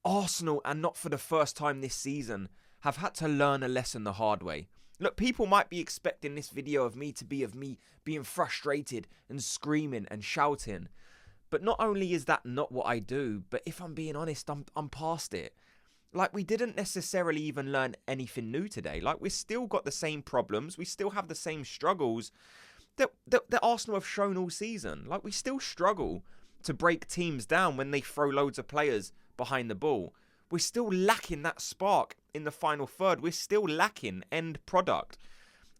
Arsenal, and not for the first time this season, have had to learn a lesson the hard way. Look, people might be expecting this video of me being frustrated and screaming and shouting. But not only is that not what I do, but if I'm being honest, I'm past it. Like, we didn't necessarily even learn anything new today. Like, we've still got the same problems. We still have the same struggles that Arsenal have shown all season. Like, we still struggle to break teams down when they throw loads of players behind the ball. We're still lacking that spark in the final third. We're still lacking end product.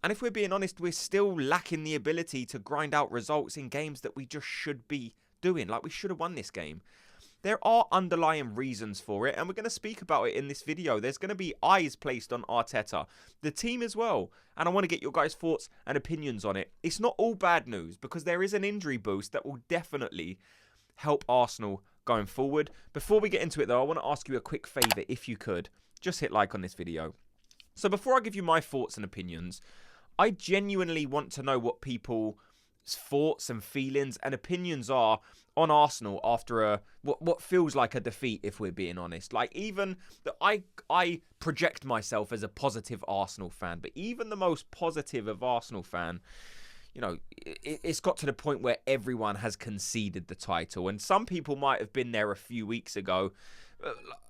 And if we're being honest, we're still lacking the ability to grind out results in games that we just should be doing. Like, we should have won this game. There are underlying reasons for it, and we're going to speak about it in this video. There's going to be eyes placed on Arteta, the team as well, and I want to get your guys' thoughts and opinions on it. It's not all bad news, because there is an injury boost that will definitely help Arsenal going forward. Before we get into it though, I want to ask you a quick favour, if you could. Just hit like on this video. So before I give you my thoughts and opinions, I genuinely want to know what people's thoughts and feelings and opinions are on Arsenal after what feels like a defeat, if we're being honest. Like, even that I project myself as a positive Arsenal fan, but even the most positive of Arsenal fan, you know, it's got to the point where everyone has conceded the title. And some people might have been there a few weeks ago.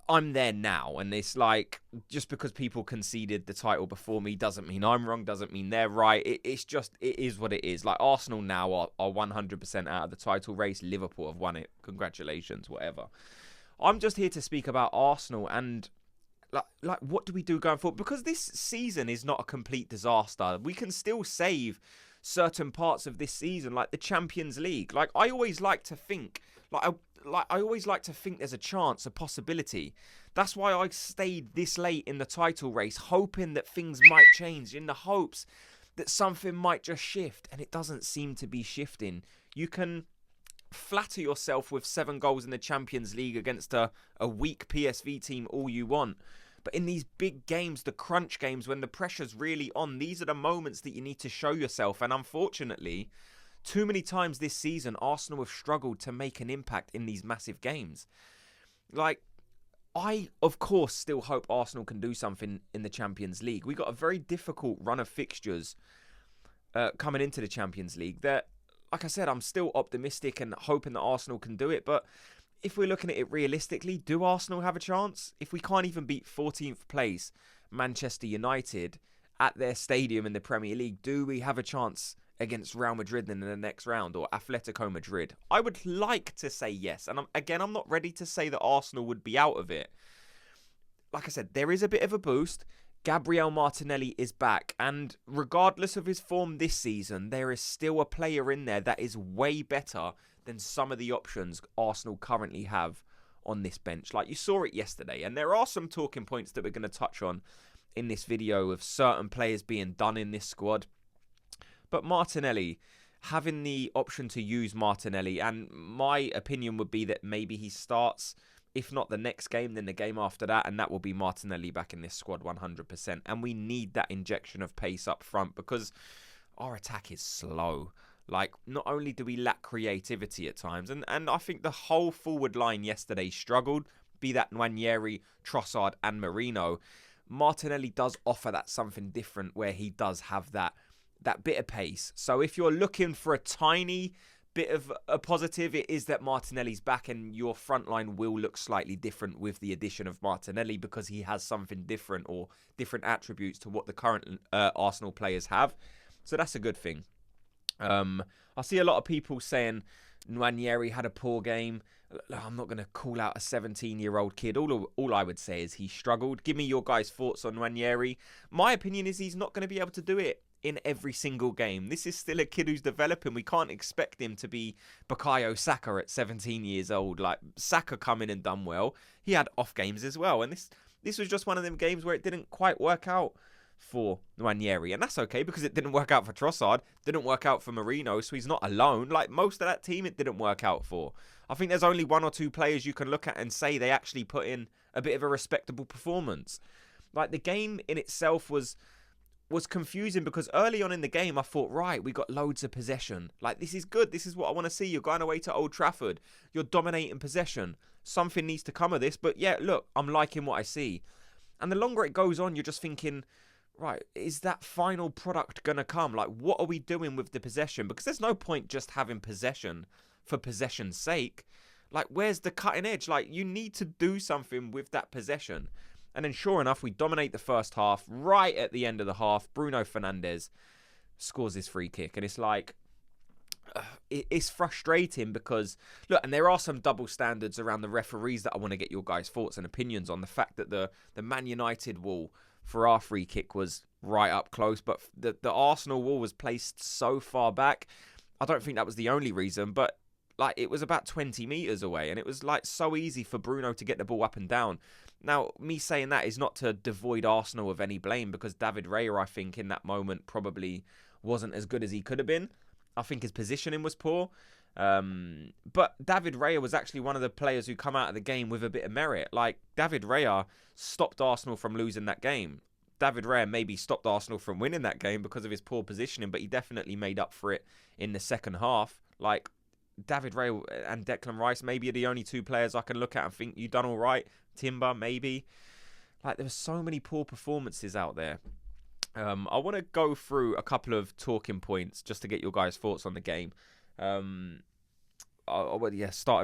I'm there now. And it's like, just because people conceded the title before me doesn't mean I'm wrong, doesn't mean they're right. It is what it is. Like, Arsenal now are 100% out of the title race. Liverpool have won it. Congratulations, whatever. I'm just here to speak about Arsenal and like what do we do going forward? Because this season is not a complete disaster. We can still save certain parts of this season, like the Champions League. Like, I always like to think, I always like to think there's a chance, a possibility. That's why I stayed this late in the title race, hoping that things might change, in the hopes that something might just shift, and it doesn't seem to be shifting. You can flatter yourself with 7 goals in the Champions League against a weak PSV team all you want. But in these big games, the crunch games, when the pressure's really on, these are the moments that you need to show yourself. And unfortunately, too many times this season, Arsenal have struggled to make an impact in these massive games. Like, I, of course, still hope Arsenal can do something in the Champions League. We got a very difficult run of fixtures coming into the Champions League that, like I said, I'm still optimistic and hoping that Arsenal can do it. But if we're looking at it realistically, do Arsenal have a chance? If we can't even beat 14th place Manchester United at their stadium in the Premier League, do we have a chance against Real Madrid in the next round, or Atletico Madrid? I would like to say yes. And I'm not ready to say that Arsenal would be out of it. Like I said, there is a bit of a boost. Gabriel Martinelli is back, and regardless of his form this season, there is still a player in there that is way better than some of the options Arsenal currently have on this bench. Like, you saw it yesterday, and there are some talking points that we're going to touch on in this video of certain players being done in this squad. But Martinelli, having the option to use Martinelli, and my opinion would be that maybe he starts, if not the next game, then the game after that, and that will be Martinelli back in this squad 100%. And we need that injection of pace up front, because our attack is slow. Like, not only do we lack creativity at times, and I think the whole forward line yesterday struggled, be that Nwaneri, Trossard and Merino. Martinelli does offer that something different, where he does have that bit of pace. So if you're looking for a tiny bit of a positive, it is that Martinelli's back, and your front line will look slightly different with the addition of Martinelli, because he has something different, or different attributes to what the current Arsenal players have. So that's a good thing. I see a lot of people saying Nwaneri had a poor game. I'm not going to call out a 17-year-old kid. All I would say is he struggled. Give me your guys' thoughts on Nwaneri. My opinion is he's not going to be able to do it in every single game. This is still a kid who's developing. We can't expect him to be Bukayo Saka at 17 years old. Like, Saka come in and done well. He had off games as well. And this was just one of them games where it didn't quite work out for Nwaneri, and that's okay, because it didn't work out for Trossard, didn't work out for Merino, so he's not alone. Like, most of that team it didn't work out for. I think there's only 1 or 2 players you can look at and say they actually put in a bit of a respectable performance. Like, the game in itself was confusing, because early on in the game I thought, right, we got loads of possession. Like, this is good. This is what I want to see. You're going away to Old Trafford. You're dominating possession. something needs to come of this. But yeah, look, I'm liking what I see. And the longer it goes on, you're just thinking, right, is that final product going to come? Like, what are we doing with the possession? Because there's no point just having possession for possession's sake. Like, where's the cutting edge? Like, you need to do something with that possession. And then sure enough, we dominate the first half. Right at the end of the half, Bruno Fernandes scores his free kick. And it's like, it's frustrating because, look, and there are some double standards around the referees that I want to get your guys' thoughts and opinions on. The fact that the Man United wall for our free kick was right up close, but the Arsenal wall was placed so far back. I don't think that was the only reason, but like it was about 20 metres away, and it was like so easy for Bruno to get the ball up and down. Now, me saying that is not to devoid Arsenal of any blame, because David Raya, I think, in that moment probably wasn't as good as he could have been. I think his positioning was poor. But David Raya was actually one of the players who come out of the game with a bit of merit. Like, David Raya stopped Arsenal from losing that game. David Raya maybe stopped Arsenal from winning that game because of his poor positioning, but he definitely made up for it in the second half. Like, David Raya and Declan Rice maybe are the only two players I can look at and think, you done all right. Timber, maybe. Like, there were so many poor performances out there. I want to go through a couple of talking points just to get your guys' thoughts on the game. Started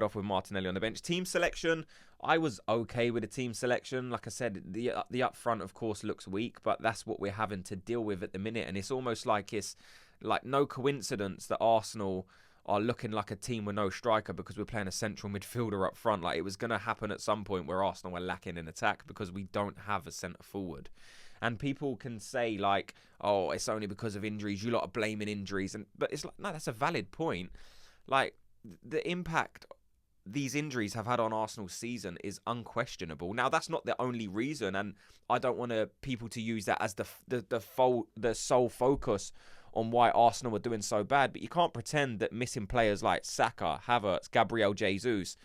off with Martinelli on the bench. Team selection, I was okay with the team selection. Like I said, the up front, of course, looks weak, but that's what we're having to deal with at the minute. And it's almost like it's like no coincidence that Arsenal are looking like a team with no striker because we're playing a central midfielder up front. Like, it was going to happen at some point where Arsenal were lacking in attack because we don't have a centre forward. And people can say, like, oh, it's only because of injuries. You lot are blaming injuries. But it's like, no, that's a valid point. Like, the impact these injuries have had on Arsenal's season is unquestionable. Now, that's not the only reason, and I don't want people to use that as the sole focus on why Arsenal are doing so bad. But you can't pretend that missing players like Saka, Havertz, Gabriel Jesus,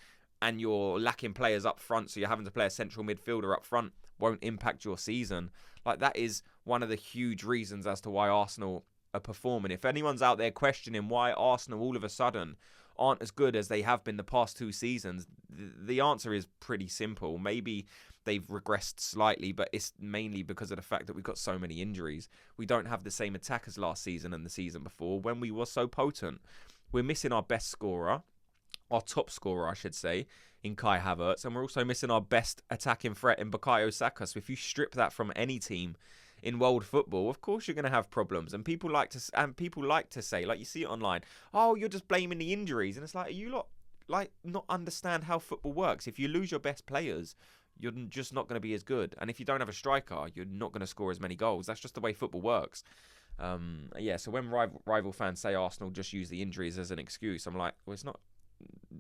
and you're lacking players up front, so you're having to play a central midfielder up front, won't impact your season. Like, that is one of the huge reasons as to why Arsenal are performing. If anyone's out there questioning why Arsenal all of a sudden aren't as good as they have been the past 2 seasons, the answer is pretty simple. Maybe they've regressed slightly, but it's mainly because of the fact that we've got so many injuries. We don't have the same attack as last season and the season before when we were so potent. We're missing our best scorer, our top scorer, I should say, in Kai Havertz, and we're also missing our best attacking threat in Bukayo Saka. So if you strip that from any team in world football, of course you're going to have problems. And people like to say, like, you see it online, oh, you're just blaming the injuries. And it's like, are you lot like not understand how football works? If you lose your best players, you're just not going to be as good. And if you don't have a striker, you're not going to score as many goals. That's just the way football works. So when rival fans say Arsenal just use the injuries as an excuse, I'm like, well, it's not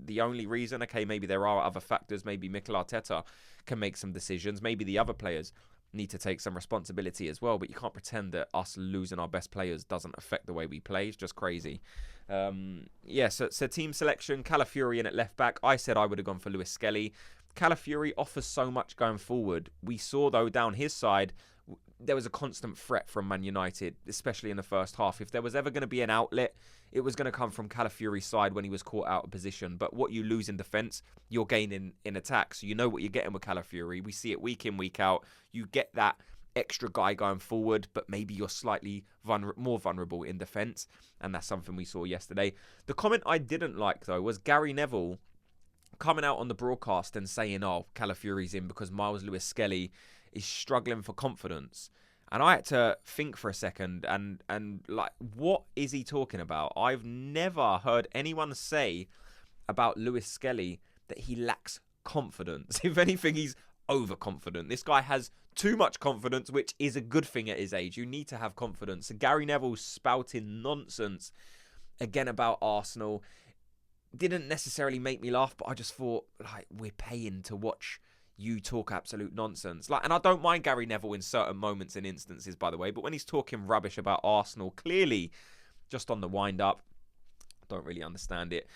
the only reason. Okay, maybe there are other factors. Maybe Mikel Arteta can make some decisions. Maybe the other players need to take some responsibility as well. But you can't pretend that us losing our best players doesn't affect the way we play. It's just crazy. So team selection, Calafiori in at left back. I said I would have gone for Lewis Skelly. Calafiori offers so much going forward. We saw, though, down his side, there was a constant threat from Man United, especially in the first half. If there was ever going to be an outlet, it was going to come from Calafiori's side when he was caught out of position. But what you lose in defence, you're gaining in attack. So you know what you're getting with Calafiori. We see it week in, week out. You get that extra guy going forward, but maybe you're slightly more vulnerable in defence. And that's something we saw yesterday. The comment I didn't like, though, was Gary Neville coming out on the broadcast and saying, oh, Calafiori's in because Miles Lewis-Skelly is struggling for confidence. And I had to think for a second and like, what is he talking about? I've never heard anyone say about Lewis Skelly that he lacks confidence. If anything, he's overconfident. This guy has too much confidence, which is a good thing at his age. You need to have confidence. So Gary Neville spouting nonsense again about Arsenal didn't necessarily make me laugh, but I just thought, like, we're paying to watch you talk absolute nonsense. Like, and I don't mind Gary Neville in certain moments and instances, by the way, but when he's talking rubbish about Arsenal, clearly just on the wind-up, Don't really understand it.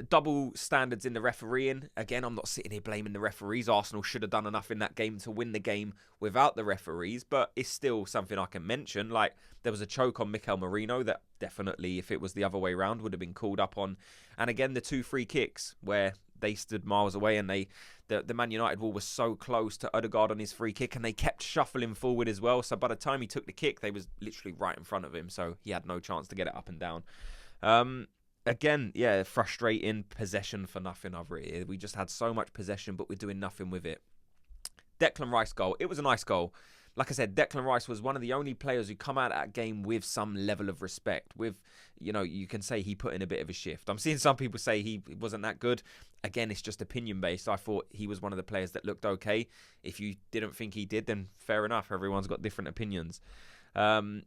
Double standards in the refereeing. Again, I'm not sitting here blaming the referees. Arsenal should have done enough in that game to win the game without the referees, but it's still something I can mention. Like, there was a choke on Mikel that definitely, if it was the other way around, would have been called up on. And again, the 2 free kicks where they stood miles away and the Man United wall was so close to Odegaard on his free kick, and they kept shuffling forward as well. So by the time he took the kick, they was literally right in front of him, so he had no chance to get it up and down. Again, yeah, frustrating possession for nothing over here. We just had so much possession, but we're doing nothing with it. Declan Rice goal. It was a nice goal. Like I said, Declan Rice was one of the only players who come out of that game with some level of respect. With, you know, you can say he put in a bit of a shift. I'm seeing some people say he wasn't that good. Again, it's just opinion based. I thought he was one of the players that looked okay. If you didn't think he did, then fair enough. Everyone's got different opinions.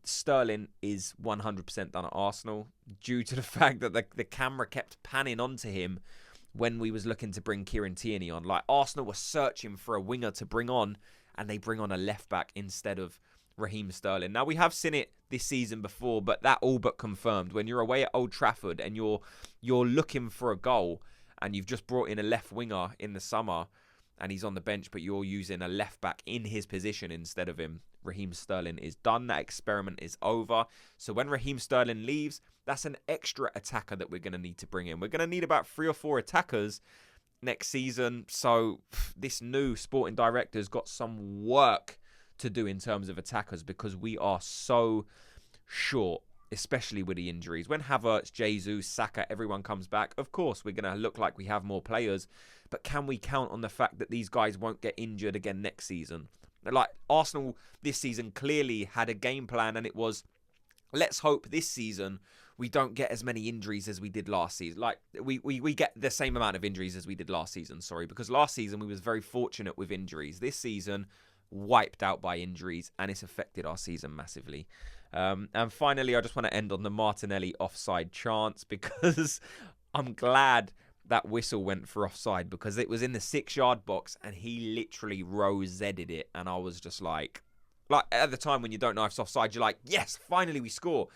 Sterling is 100% done at Arsenal due to the fact that the camera kept panning onto him when we was looking to bring Kieran Tierney on. Like, Arsenal were searching for a winger to bring on, and they bring on a left back instead of Raheem Sterling. Now, we have seen it this season before, but that all but confirmed. When you're away at Old Trafford and you're looking for a goal, and you've just brought in a left winger in the summer, and he's on the bench, but you're using a left back in his position instead of him, Raheem Sterling is done. That experiment is over. So when Raheem Sterling leaves, that's an extra attacker that we're going to need to bring in. We're going to need about 3 or 4 attackers next season. So this new sporting director's got some work to do in terms of attackers, because we are so short, especially with the injuries. When Havertz, Jesus, Saka, everyone comes back, of course, we're going to look like we have more players. But can we count on the fact that these guys won't get injured again next season? Like, Arsenal this season clearly had a game plan, and it was, let's hope this season we don't get as many injuries as we did last season. Like, we get the same amount of injuries as we did last season, because last season we was very fortunate with injuries. This season, wiped out by injuries, and it's affected our season massively. And finally, I just want to end on the Martinelli offside chance, because I'm glad that whistle went for offside, because it was in the 6-yard box and he literally rosetted it, and I was just like at the time when you don't know if it's offside, you're like, yes, finally we score.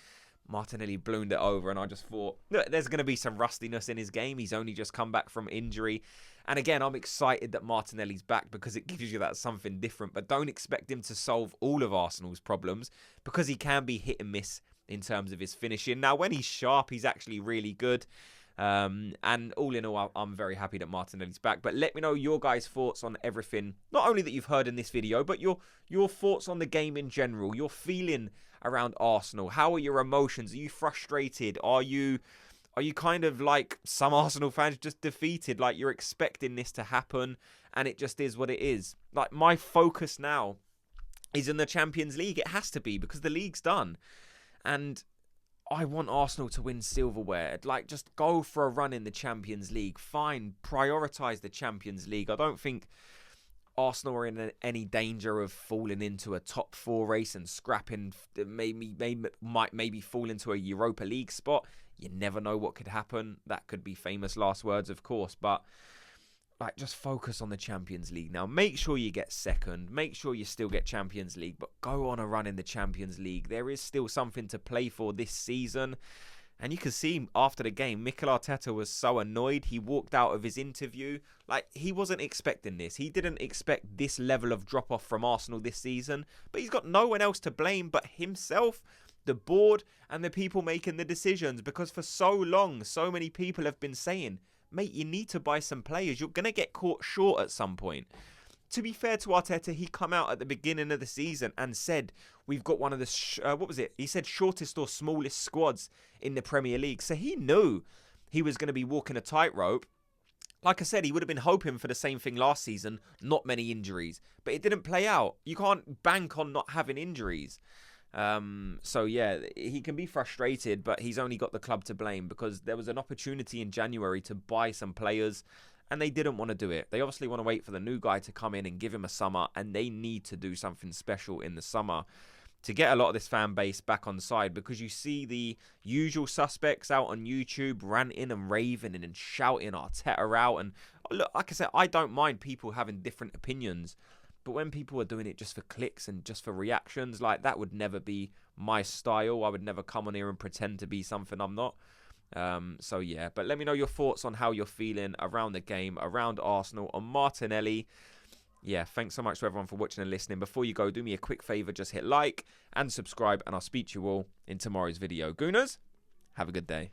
Martinelli ballooned it over, and I just thought, look, there's going to be some rustiness in his game. He's only just come back from injury. And again, I'm excited that Martinelli's back, because it gives you that something different. But don't expect him to solve all of Arsenal's problems, because he can be hit and miss in terms of his finishing. Now, when he's sharp, he's actually really good. And all in all, I'm very happy that Martinelli's back. But let me know your guys' thoughts on everything, not only that you've heard in this video, but your thoughts on the game in general, your feeling around Arsenal. How are your emotions? Are you frustrated? Are you kind of like some Arsenal fans, just defeated, like you're expecting this to happen and it just is what it is? Like, my focus now is in the Champions League. It has to be, because the league's done. And I want Arsenal to win silverware. Like, just go for a run in the Champions League. Fine, prioritise the Champions League. I don't think Arsenal are in any danger of falling into a top 4 race and scrapping, maybe fall into a Europa League spot. You never know what could happen. That could be famous last words, of course. But like, just focus on the Champions League now. Make sure you get second. Make sure you still get Champions League, but go on a run in the Champions League. There is still something to play for this season. And you can see after the game, Mikel Arteta was so annoyed. He walked out of his interview. Like, he wasn't expecting this. He didn't expect this level of drop-off from Arsenal this season. But he's got no one else to blame but himself, the board, and the people making the decisions. Because for so long, so many people have been saying, mate, you need to buy some players. You're going to get caught short at some point. To be fair to Arteta, he come out at the beginning of the season and said, we've got one of the, he said shortest or smallest squads in the Premier League. So he knew he was going to be walking a tightrope. Like I said, he would have been hoping for the same thing last season, not many injuries. But it didn't play out. You can't bank on not having injuries. So yeah, he can be frustrated, but he's only got the club to blame, because there was an opportunity in January to buy some players, and they didn't want to do it. They obviously want to wait for the new guy to come in and give him a summer, and they need to do something special in the summer to get a lot of this fan base back on side, because you see the usual suspects out on YouTube ranting and raving and shouting Arteta out. And look, like I said, I don't mind people having different opinions, but when people are doing it just for clicks and just for reactions, like, that would never be my style. I would never come on here and pretend to be something I'm not. So yeah, but let me know your thoughts on how you're feeling around the game, around Arsenal, on Martinelli. Yeah, thanks so much to everyone for watching and listening. Before you go, do me a quick favour, just hit like and subscribe, and I'll speak to you all in tomorrow's video. Gooners, have a good day.